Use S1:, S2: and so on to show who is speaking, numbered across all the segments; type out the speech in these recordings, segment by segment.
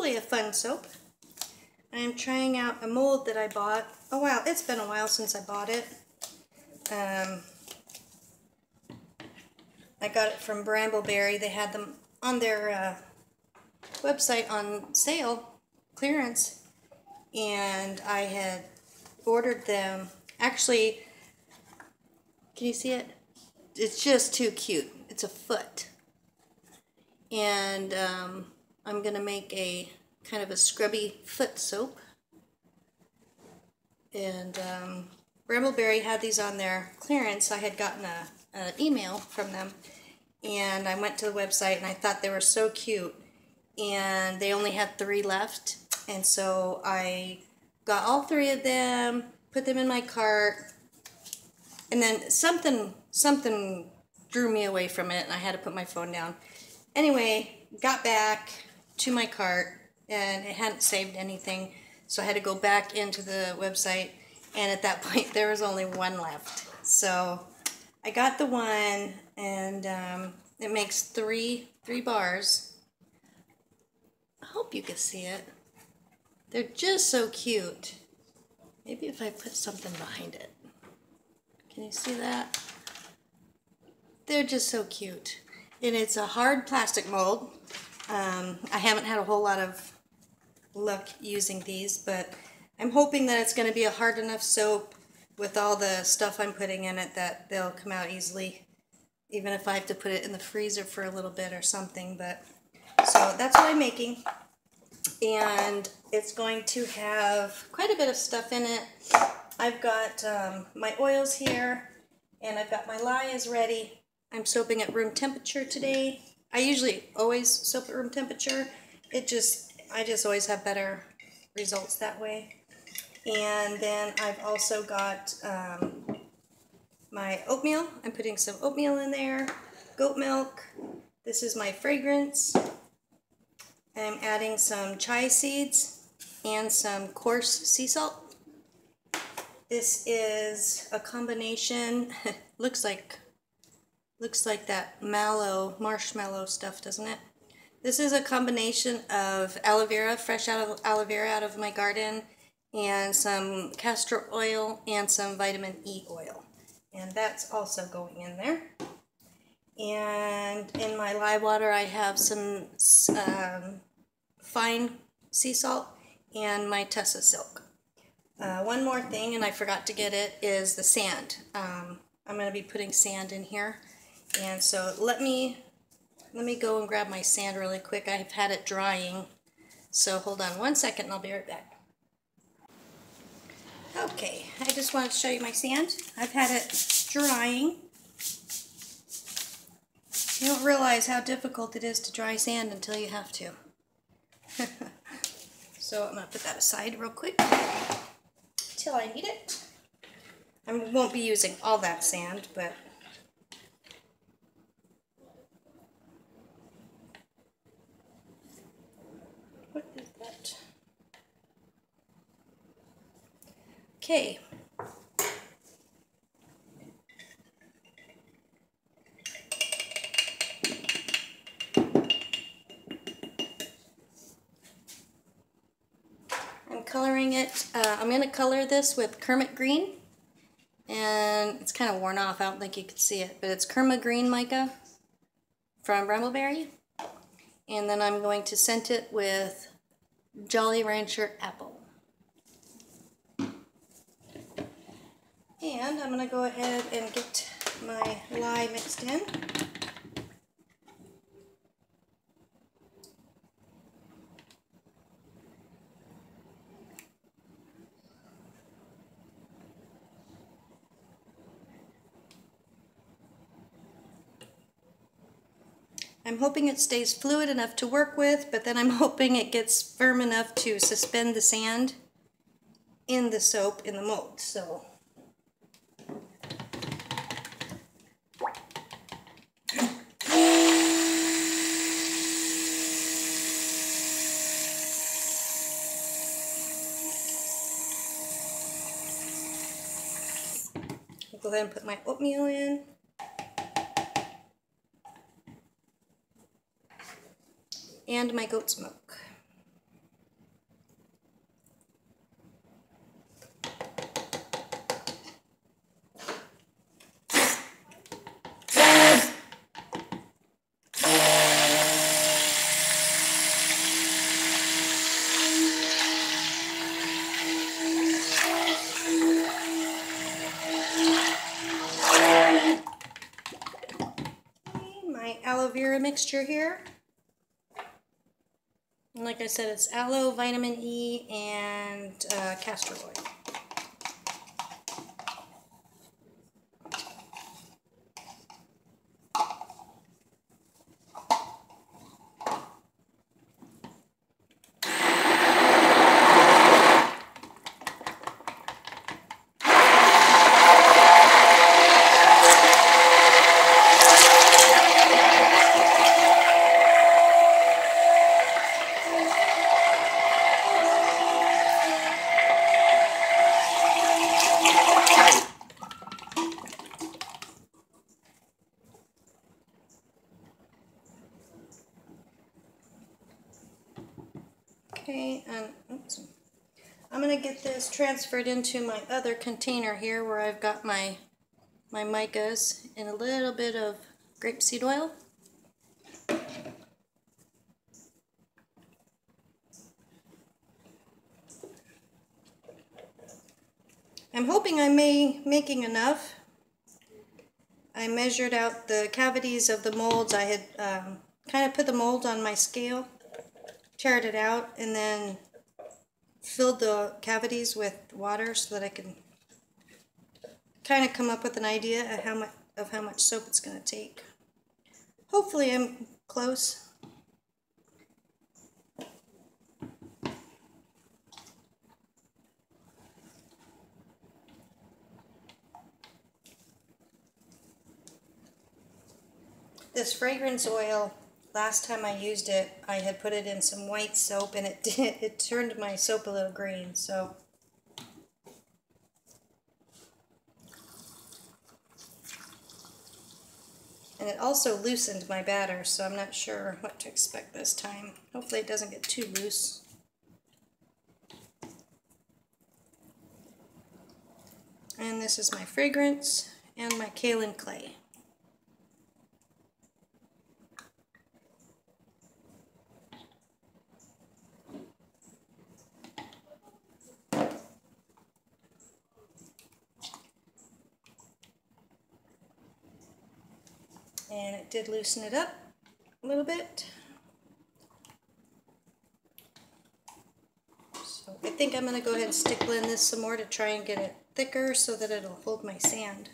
S1: hopefully a fun soap. I'm trying out a mold that I bought. Oh wow, it's been a while since I bought it. I got it from Brambleberry. They had them on their website on sale, clearance, and I had ordered them. Actually, can you see it? It's just too cute. It's a foot. And I'm going to make a kind of a scrubby foot soap. And Brambleberry had these on their clearance. I had gotten an email from them, and I went to the website and I thought they were so cute, and they only had 3 left, and so I got all 3 of them, put them in my cart, and then something drew me away from it and I had to put my phone down. Anyway, got back to my cart and it hadn't saved anything, so I had to go back into the website, and at that point there was only 1 left. So I got the one, and it makes 3 bars. I hope you can see it. They're just so cute. Maybe if I put something behind it. Can you see that? They're just so cute. And it's a hard plastic mold. I haven't had a whole lot of luck using these, but I'm hoping that it's going to be a hard enough soap with all the stuff I'm putting in it that they'll come out easily, even if I have to put it in the freezer for a little bit or something. But so that's what I'm making, and it's going to have quite a bit of stuff in it. I've got my oils here, and I've got my lye is ready. I'm soaping at room temperature today. I usually always soap at room temperature. I just always have better results that way. And then I've also got my oatmeal. I'm putting some oatmeal in there, goat milk. This is my fragrance. I'm adding some chia seeds and some coarse sea salt. This is a combination. looks like that mallow marshmallow stuff, doesn't it? This is a combination of aloe vera, fresh aloe vera out of my garden, and some castor oil and some vitamin E oil. And that's also going in there. And in my lye water I have some fine sea salt and my Tessa silk. One more thing, and I forgot to get it, is the sand. I'm going to be putting sand in here. And so let me go and grab my sand really quick. I've had it drying. So hold on 1 second and I'll be right back. Okay, I just wanted to show you my sand. I've had it drying. You don't realize how difficult it is to dry sand until you have to. So I'm going to put that aside real quick till I need it. I won't be using all that sand, but what is that? Okay. I'm coloring it. I'm going to color this with Kermit Green, and it's kind of worn off. I don't think you can see it, but it's Kermit Green mica from Brambleberry. And then I'm going to scent it with Jolly Rancher Apple. And I'm going to go ahead and get my lye mixed in. I'm hoping it stays fluid enough to work with, but then I'm hoping it gets firm enough to suspend the sand in the soap in the mold. So I'll go ahead and put my oatmeal in. And my goat's milk. vera mixture here. And like I said, it's aloe, vitamin E, and castor oil. Okay, and oops. I'm going to get this transferred into my other container here where I've got my micas and a little bit of grapeseed oil. I'm hoping I'm making enough. I measured out the cavities of the molds. I had kind of put the mold on my scale, charted it out, and then filled the cavities with water so that I can kind of come up with an idea of how much soap it's going to take. Hopefully I'm close. This fragrance oil, last time I used it, I had put it in some white soap and it turned my soap a little green, so. And it also loosened my batter, so I'm not sure what to expect this time. Hopefully it doesn't get too loose. And this is my fragrance and my kaolin clay. And it did loosen it up a little bit. So I think I'm going to go ahead and stick blend this some more to try and get it thicker so that it'll hold my sand.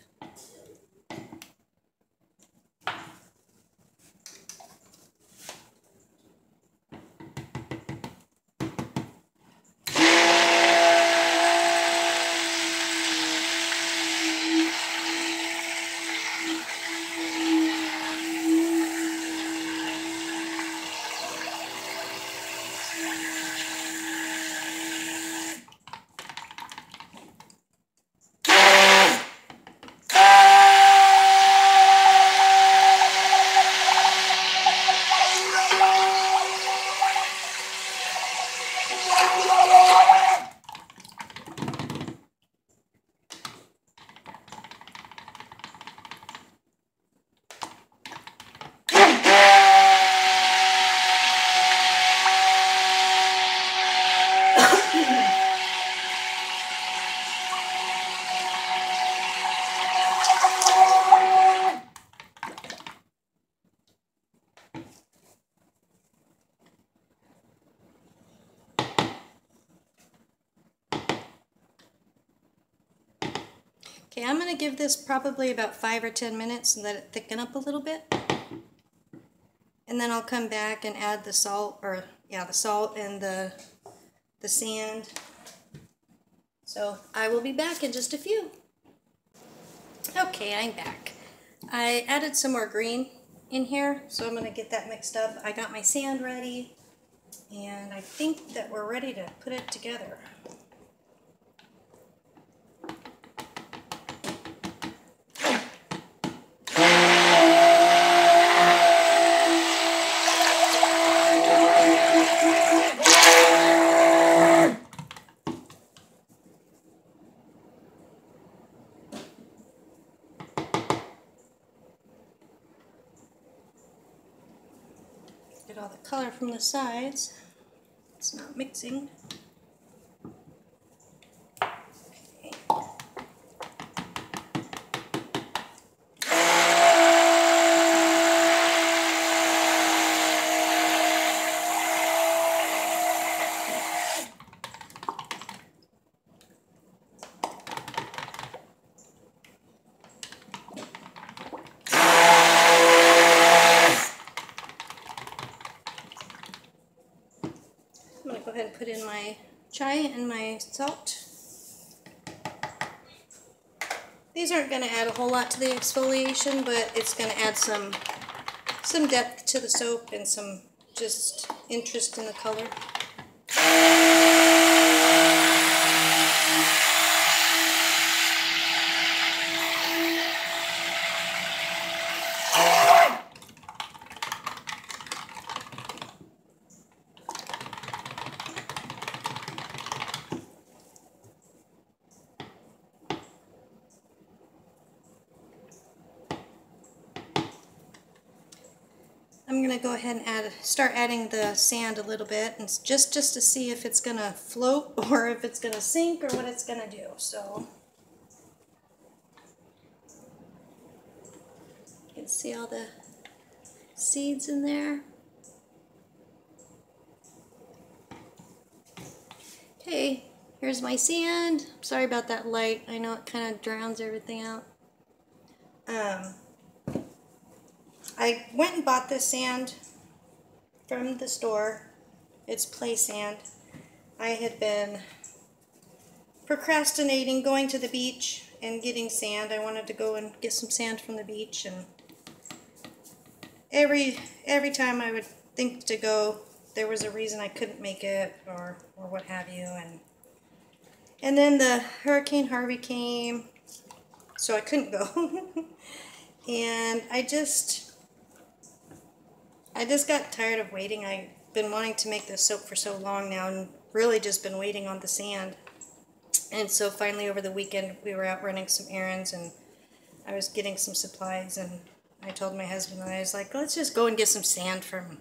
S1: Okay, I'm going to give this probably about 5 or 10 minutes and let it thicken up a little bit. And then I'll come back and add the salt, or yeah, the salt and the sand. So I will be back in just a few. Okay, I'm back. I added some more green in here, so I'm going to get that mixed up. I got my sand ready, and I think that we're ready to put it together. Get all the color from the sides. It's not mixing. Okay. ahead and put in my chai and my salt. These aren't going to add a whole lot to the exfoliation, but it's going to add some depth to the soap and some just interest in the color. I'm going to go ahead and start adding the sand a little bit, and just to see if it's going to float or if it's going to sink or what it's going to do. So you can see all the seeds in there. Okay, here's my sand. Sorry about that light. I know it kind of drowns everything out. I went and bought this sand from the store. It's play sand. I had been procrastinating going to the beach and getting sand. I wanted to go and get some sand from the beach, and every time I would think to go, there was a reason I couldn't make it or what have you, and then the Hurricane Harvey came, so I couldn't go. And I just got tired of waiting. I've been wanting to make this soap for so long now and really just been waiting on the sand. And so finally over the weekend we were out running some errands and I was getting some supplies, and I told my husband, I was like, let's just go and get some sand from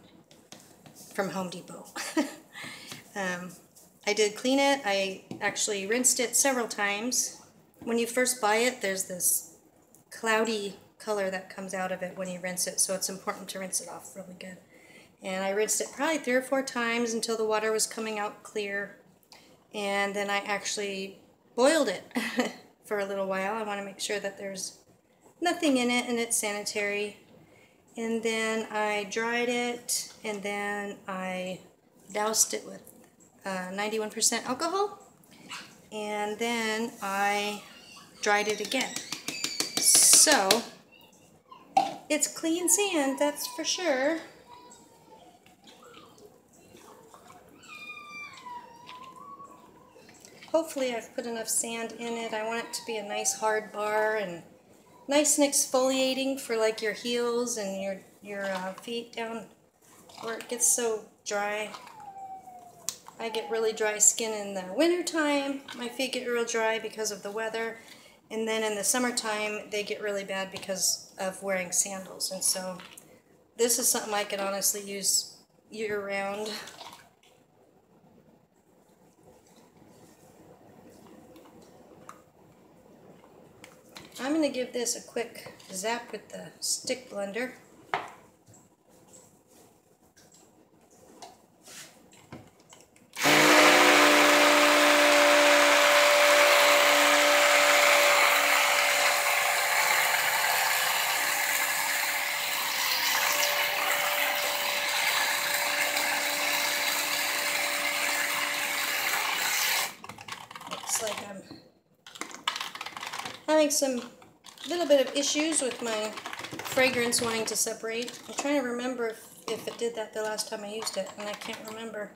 S1: Home Depot. I did clean it. I actually rinsed it several times. When you first buy it, there's this cloudy color that comes out of it when you rinse it, so it's important to rinse it off really good. And I rinsed it probably 3 or 4 times until the water was coming out clear, and then I actually boiled it for a little while. I want to make sure that there's nothing in it and it's sanitary. And then I dried it, and then I doused it with 91% alcohol, and then I dried it again. So it's clean sand, that's for sure. Hopefully I've put enough sand in it. I want it to be a nice hard bar and nice and exfoliating for like your heels and your feet down where it gets so dry. I get really dry skin in the winter time. My feet get real dry because of the weather. And then in the summertime, they get really bad because of wearing sandals. And so this is something I could honestly use year-round. I'm going to give this a quick zap with the stick blender. Like I'm having some little bit of issues with my fragrance wanting to separate. I'm trying to remember if it did that the last time I used it, and I can't remember.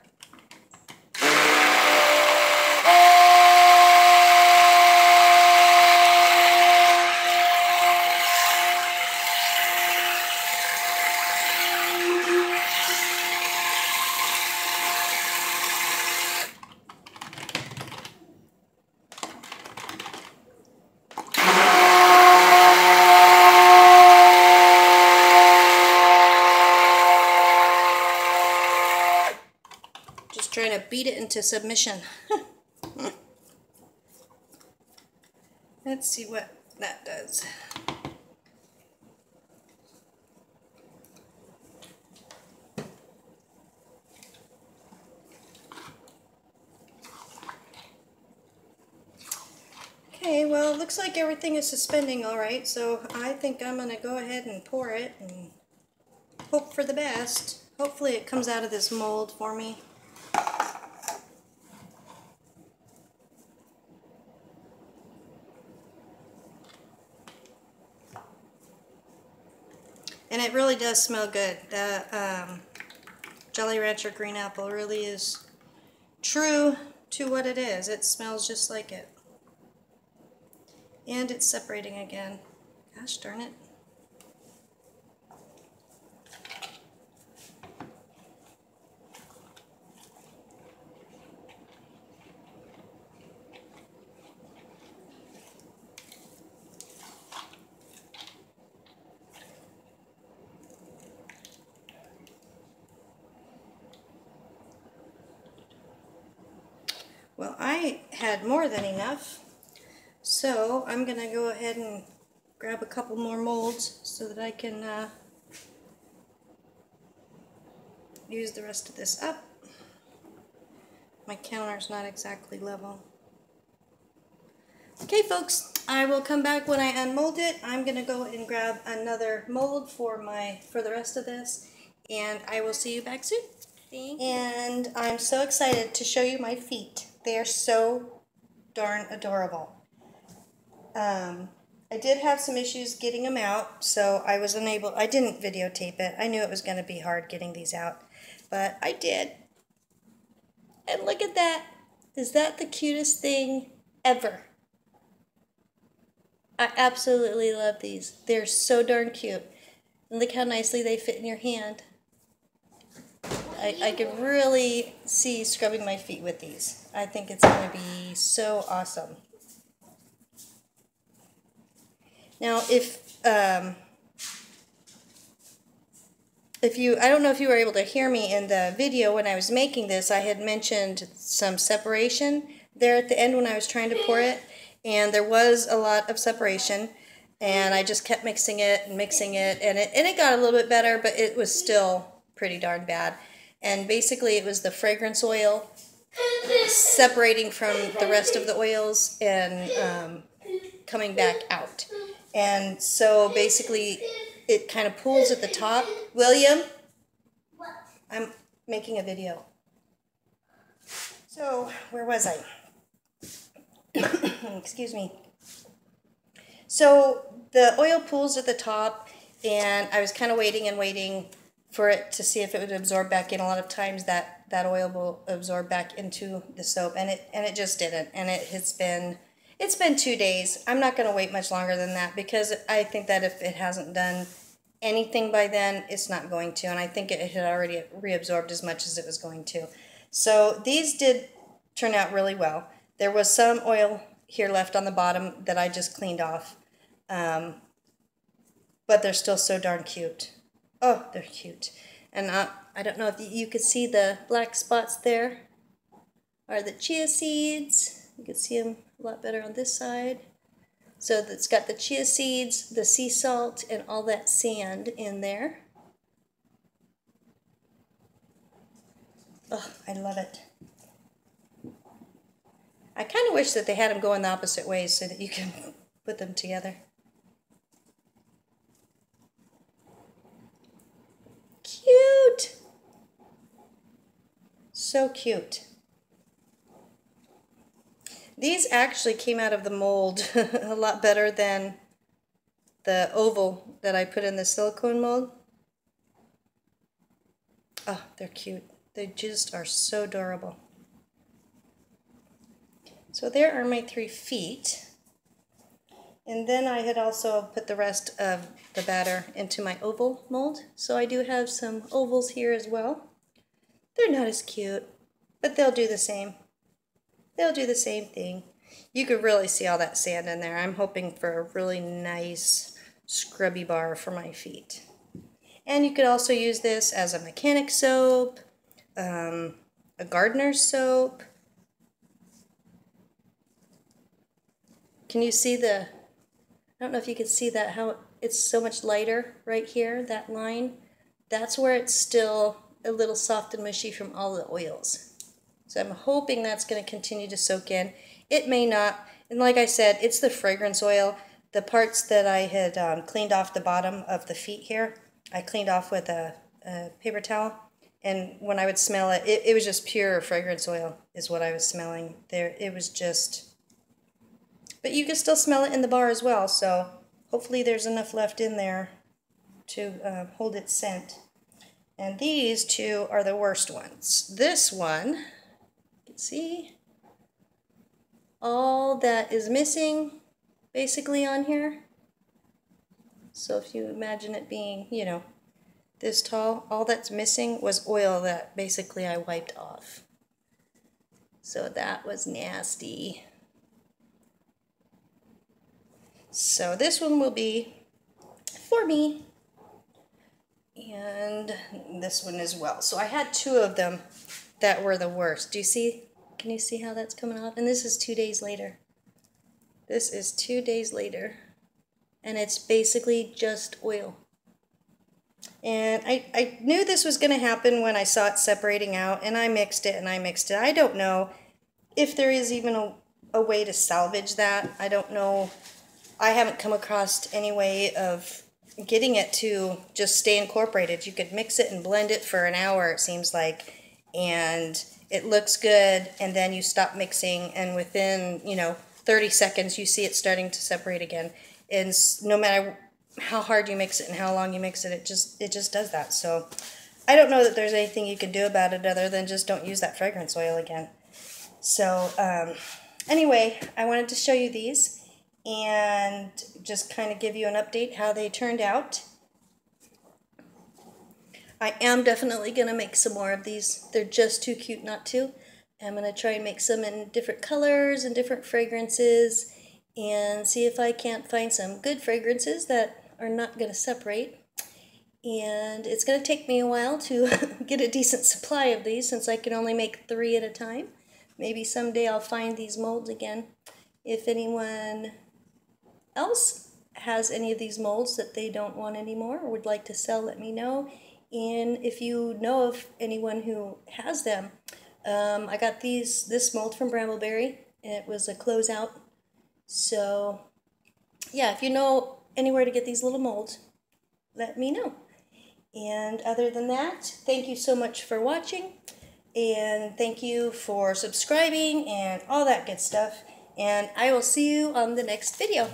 S1: Trying to beat it into submission. Let's see what that does. Okay, well, it looks like everything is suspending all right, so I think I'm going to go ahead and pour it and hope for the best. Hopefully it comes out of this mold for me. And it really does smell good. The Jolly Rancher green apple really is true to what it is. It smells just like it. And it's separating again. Gosh darn it. Well, I had more than enough, so I'm going to go ahead and grab a couple more molds so that I can use the rest of this up. My counter's not exactly level. Okay, folks, I will come back when I unmold it. I'm going to go and grab another mold for the rest of this, and I will see you back soon. Thank you. And I'm so excited to show you my feet. They are so darn adorable. I did have some issues getting them out, so I didn't videotape it. I knew it was going to be hard getting these out, but I did. And look at that. Is that the cutest thing ever? I absolutely love these. They're so darn cute. And look how nicely they fit in your hand. I could really see scrubbing my feet with these. I think it's going to be so awesome. Now, I don't know if you were able to hear me in the video when I was making this, I had mentioned some separation there at the end when I was trying to pour it, and there was a lot of separation, and I just kept mixing it, and it got a little bit better, but it was still pretty darn bad. And basically it was the fragrance oil separating from the rest of the oils and coming back out. And so basically it kind of pools at the top. William, I'm making a video. So where was I? Excuse me. So the oil pools at the top, and I was kind of waiting for it to see if it would absorb back in. A lot of times that oil will absorb back into the soap, and it just didn't. And it's been 2 days. I'm not going to wait much longer than that, because I think that if it hasn't done anything by then, it's not going to. And I think it had already reabsorbed as much as it was going to. So these did turn out really well. There was some oil here left on the bottom that I just cleaned off. But they're still so darn cute. Oh, they're cute. And I don't know if you could see the black spots there are the chia seeds. You can see them a lot better on this side. So it's got the chia seeds, the sea salt, and all that sand in there. Oh, I love it. I kind of wish that they had them go in the opposite ways so that you can put them together. Cute! So cute. These actually came out of the mold a lot better than the oval that I put in the silicone mold. Oh, they're cute. They just are so adorable. So there are my 3 feet. And then I had also put the rest of the batter into my oval mold. So I do have some ovals here as well. They're not as cute, but they'll do the same. They'll do the same thing. You could really see all that sand in there. I'm hoping for a really nice scrubby bar for my feet. And you could also use this as a mechanic soap, a gardener's soap. Can you see I don't know if you can see that, how it's so much lighter right here, that line. That's where it's still a little soft and mushy from all the oils. So I'm hoping that's going to continue to soak in. It may not. And like I said, it's the fragrance oil. The parts that I had cleaned off the bottom of the feet here, I cleaned off with a paper towel. And when I would smell it, it was just pure fragrance oil is what I was smelling there. It was just... But you can still smell it in the bar as well, so hopefully there's enough left in there to hold its scent. And these two are the worst ones. This one, you can see all that is missing basically on here. So if you imagine it being, you know, this tall, all that's missing was oil that basically I wiped off. So that was nasty. So this one will be for me. And this one as well. So I had two of them that were the worst. Do you see? Can you see how that's coming off? And this is 2 days later. This is 2 days later. And it's basically just oil. And I knew this was going to happen when I saw it separating out. And I mixed it and I mixed it. I don't know if there is even a way to salvage that. I don't know. I haven't come across any way of getting it to just stay incorporated. You could mix it and blend it for an hour, it seems like, and it looks good, and then you stop mixing, and within, you know, 30 seconds you see it starting to separate again. And no matter how hard you mix it and how long you mix it, it just does that. So I don't know that there's anything you can do about it other than just don't use that fragrance oil again. So anyway, I wanted to show you these and just kind of give you an update how they turned out. I am definitely going to make some more of these. They're just too cute not to. I'm going to try and make some in different colors and different fragrances and see if I can't find some good fragrances that are not going to separate. And it's going to take me a while to get a decent supply of these since I can only make 3 at a time. Maybe someday I'll find these molds again. If anyone else has any of these molds that they don't want anymore or would like to sell, let me know. And if you know of anyone who has them, I got this mold from Brambleberry, and it was a closeout. So yeah, if you know anywhere to get these little molds, let me know. And other than that, thank you so much for watching, and thank you for subscribing and all that good stuff. And I will see you on the next video.